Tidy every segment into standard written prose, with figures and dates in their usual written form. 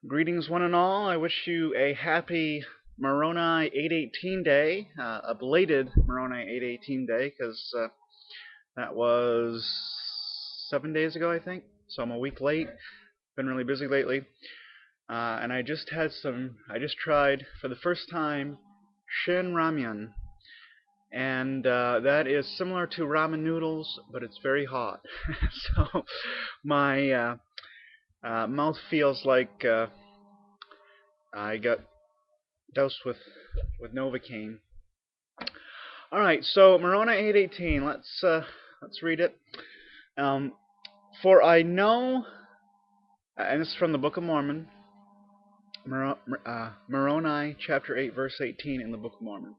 Greetings, one and all. I wish you a happy Moroni 818 day, a belated Moroni 818 day, because that was 7 days ago, I think. So I'm a week late. Been really busy lately, and I just tried for the first time Shin Ramyun, and that is similar to ramen noodles, but it's very hot. So my mouth feels like I got doused with Novocaine. All right, so Moroni 8:18. Let's read it. Um, For I know, and this is from the Book of Mormon, Moroni chapter 8 verse 18 in the Book of Mormon.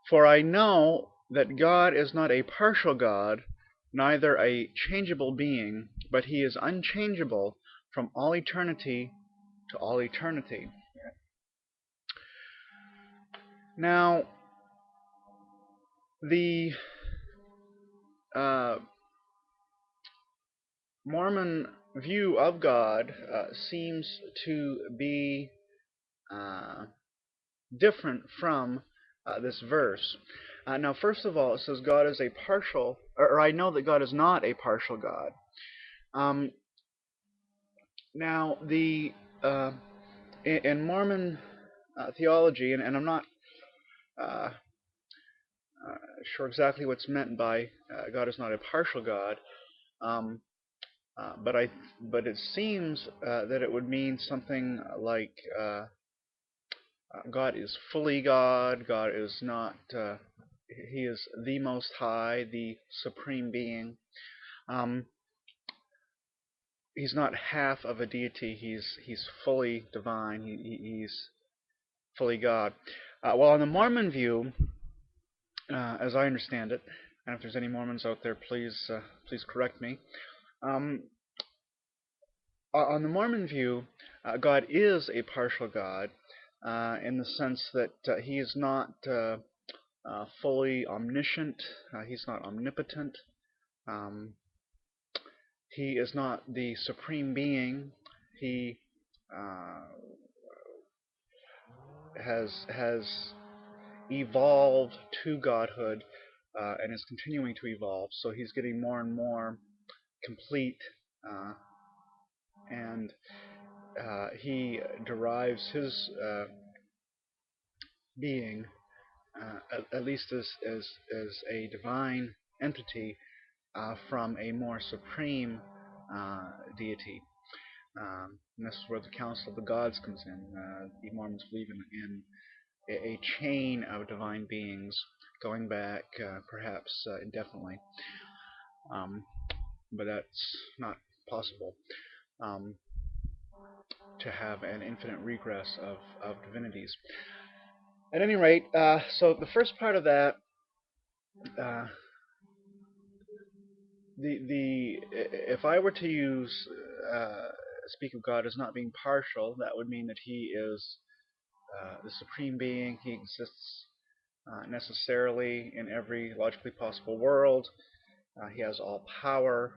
For I know that God is not a partial God, neither a changeable being, but He is unchangeable from all eternity to all eternity. Now, the uh, Mormon view of God seems to be uh, different from this verse. Now, first of all, it says God is a partial, or I know that God is not a partial God. Um, Now, in Mormon theology, and I'm not uh, sure exactly what's meant by God is not a partial God. Um, but it seems that it would mean something like God is fully God. God is not. He is the Most High, the Supreme Being. Um, he's not half of a deity. He's fully divine. He's fully God. Well, on the Mormon view, as I understand it, and if there's any Mormons out there, please correct me. Um, on the Mormon view, God is a partial God in the sense that He is not fully omniscient. He's not omnipotent. Um, he is not the supreme being. He has evolved to godhood and is continuing to evolve. So he's getting more and more complete, uh, and he derives his being, at least as a divine entity, from a more supreme deity. And this is where the Council of the Gods comes in. The Mormons believe in a chain of divine beings going back perhaps indefinitely, um, but that's not possible um, to have an infinite regress of divinities. At any rate, so the first part of that, uh, if I were to speak of God as not being partial, that would mean that He is the supreme being. He exists necessarily in every logically possible world. He has all power.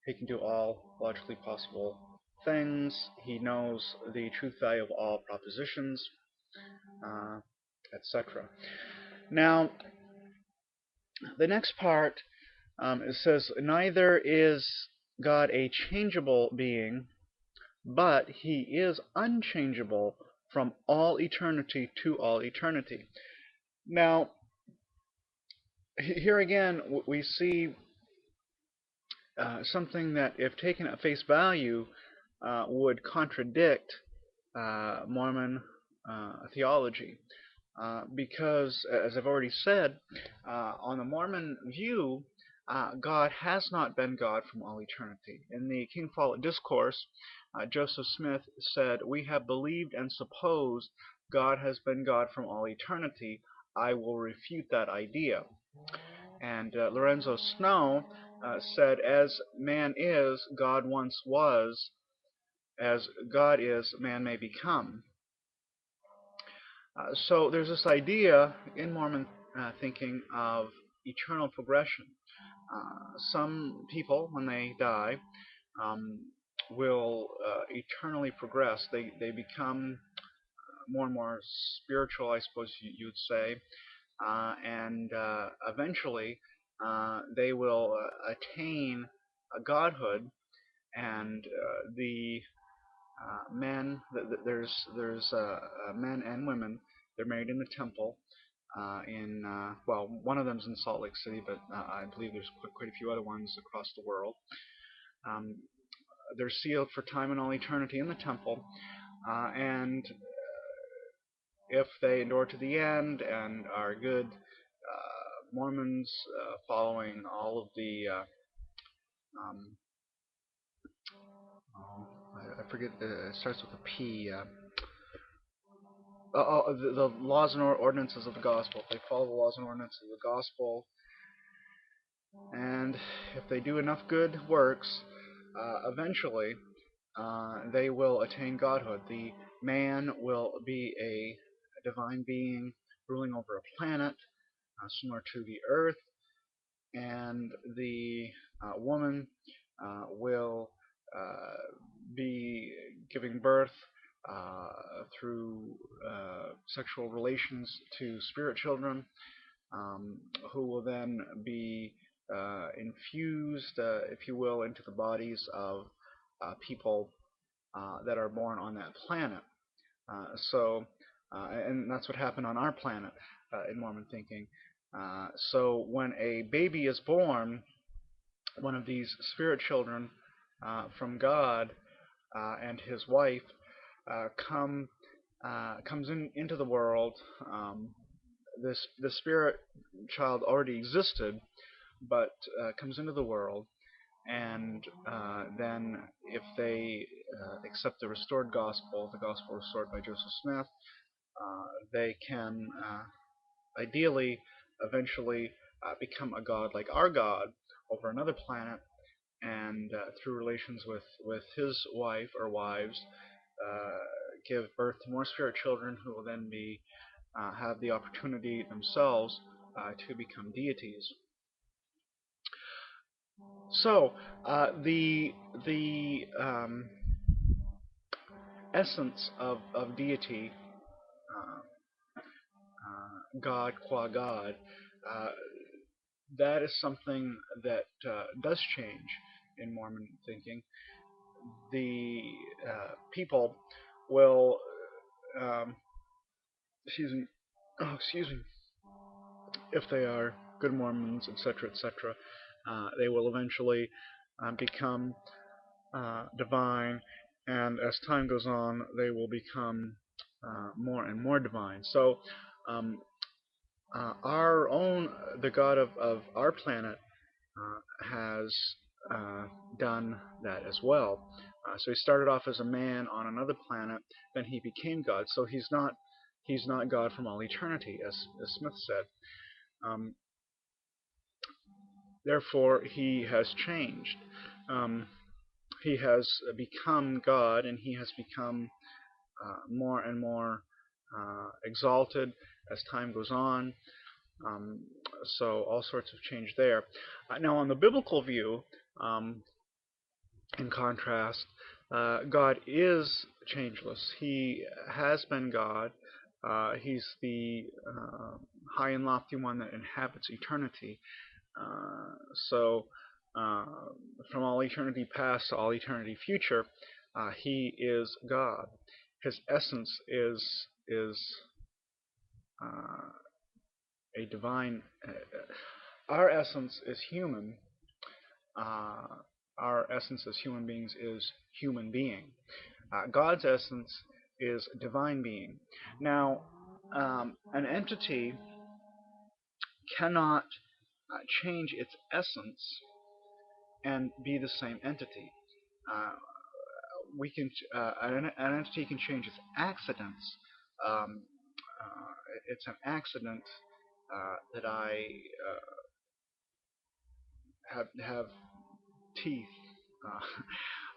He can do all logically possible things. He knows the truth value of all propositions, uh, etc. Now, the next part, it says, neither is God a changeable being, but He is unchangeable from all eternity to all eternity. Now, here again, we see something that, if taken at face value, would contradict Mormon theology. Because, as I've already said, on the Mormon view, God has not been God from all eternity. In the King Follett Discourse, Joseph Smith said, "We have believed and supposed God has been God from all eternity. I will refute that idea." And Lorenzo Snow said, "As man is, God once was. As God is, man may become." So there's this idea in Mormon thinking of eternal progression. Some people, when they die, um, will eternally progress. They become more and more spiritual, I suppose you would say, and eventually they will attain a godhood, and the men, there's men and women. They're married in the temple. In well, one of them's in Salt Lake City, but I believe there's quite a few other ones across the world. Um, they're sealed for time and all eternity in the temple, and if they endure to the end and are good Mormons, following all of the um, oh, I forget, it starts with a P. The laws and ordinances of the gospel. If they follow the laws and ordinances of the gospel, and if they do enough good works, eventually they will attain godhood. The man will be a divine being ruling over a planet similar to the earth, and the woman will be giving birth through sexual relations to spirit children, um, who will then be infused, if you will, into the bodies of people that are born on that planet. And that's what happened on our planet in Mormon thinking. So when a baby is born, one of these spirit children from God and his wife come comes into the world. The spirit child already existed, but comes into the world, and then if they accept the restored gospel, the gospel restored by Joseph Smith, they can ideally eventually become a god like our God over another planet, and through relations with his wife or wives, uh, give birth to more spirit children who will then be have the opportunity themselves to become deities. So the essence of deity, uh, God qua God, uh, that is something that does change in Mormon thinking. The people will, um, excuse me, oh, excuse me, if they are good Mormons, etc., etc., they will eventually become divine, and as time goes on, they will become more and more divine. So, um, our own, the God of our planet, has uh, done that as well. So he started off as a man on another planet, then he became God. So he's not God from all eternity, as Smith said. Um, Therefore, he has changed. Um, he has become God, and he has become more and more exalted as time goes on. Um, so all sorts of change there. Now, on the biblical view, in contrast, God is changeless. He has been God. He's the high and lofty one that inhabits eternity. Uh, so, uh, from all eternity past to all eternity future, he is God. His essence is uh, a divine. Our essence is human. Uh, our essence as human beings is human being. God's essence is divine being. Now, an entity cannot change its essence and be the same entity. Uh, an entity can change its accidents. Um, it's an accident that I have teeth.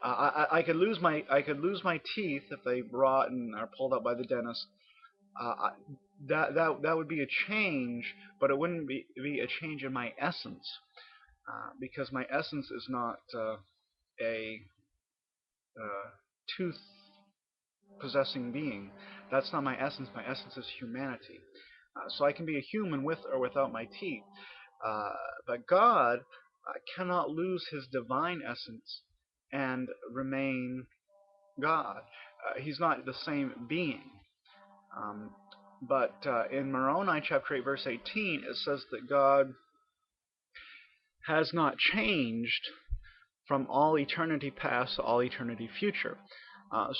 I could lose my teeth if they rot and are pulled out by the dentist. Uh, that would be a change, but it wouldn't be a change in my essence, because my essence is not a tooth possessing being. That's not my essence. My essence is humanity. So I can be a human with or without my teeth. Uh, but God cannot lose his divine essence and remain God. He's not the same being. Um, but in Moroni chapter 8 verse 18 it says that God has not changed from all eternity past to all eternity future.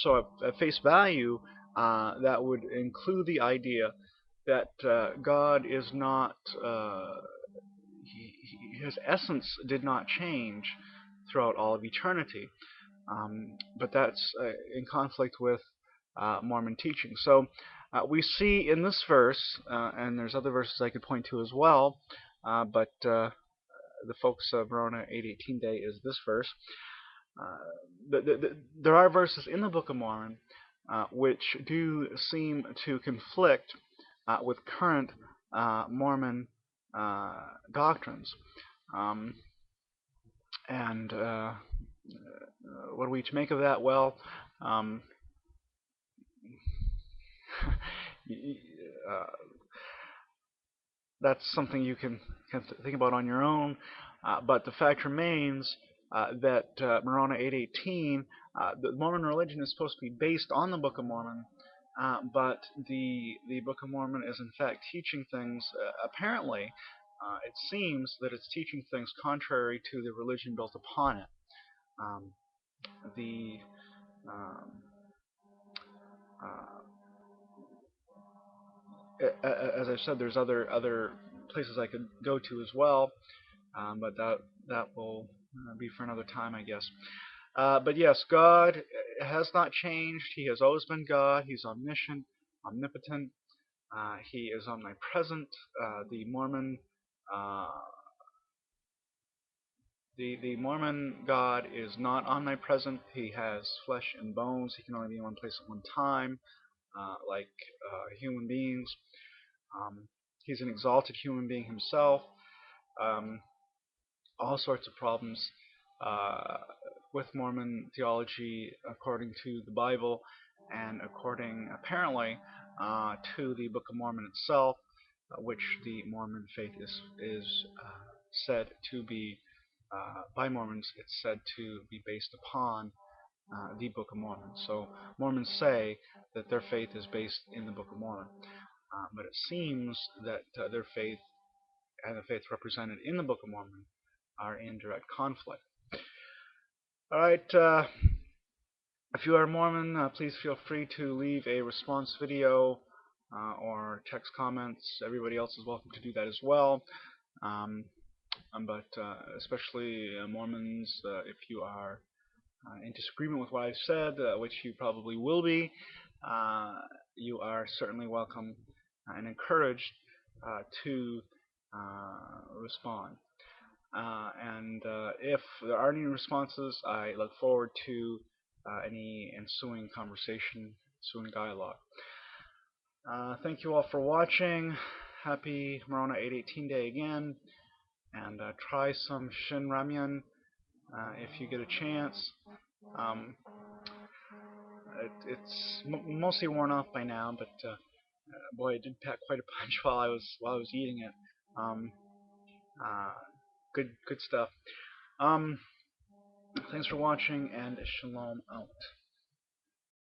So at face value, that would include the idea that God is not, his essence did not change throughout all of eternity. But that's in conflict with Mormon teaching. So we see in this verse, and there's other verses I could point to as well, but the focus of Moroni 8:18 day is this verse. There are verses in the Book of Mormon which do seem to conflict with current Mormon doctrines. Um, and what are we to make of that? Well, um, uh, that's something you can think about on your own. But the fact remains that Moroni 8:18, the Mormon religion is supposed to be based on the Book of Mormon, but the Book of Mormon is in fact teaching things. Apparently, it seems that it's teaching things contrary to the religion built upon it. Um, the um, uh, as I said, there's other places I could go to as well, but that will be for another time, I guess. But yes, God has not changed. He has always been God. He's omniscient, omnipotent. He is omnipresent. The Mormon uh, the Mormon God is not omnipresent. He has flesh and bones. He can only be in one place at one time, like human beings. Um, he's an exalted human being himself. Um, all sorts of problems uh, with Mormon theology according to the Bible and according, apparently, to the Book of Mormon itself, which the Mormon faith is said to be, by Mormons, it's said to be based upon the Book of Mormon. So Mormons say that their faith is based in the Book of Mormon. But it seems that their faith and the faith represented in the Book of Mormon are in direct conflict. Alright, if you are Mormon, please feel free to leave a response video or text comments. Everybody else is welcome to do that as well. Um, but especially Mormons, if you are in disagreement with what I've said, which you probably will be, you are certainly welcome and encouraged to respond. And if there are any responses, I look forward to any ensuing conversation, ensuing dialogue. Thank you all for watching. Happy Moroni 8:18 day again, and try some Shin Ramyun if you get a chance. Um, it's mostly worn off by now, but boy, it did pack quite a punch while I was eating it. Um, uh, good stuff. Thanks for watching, and shalom out.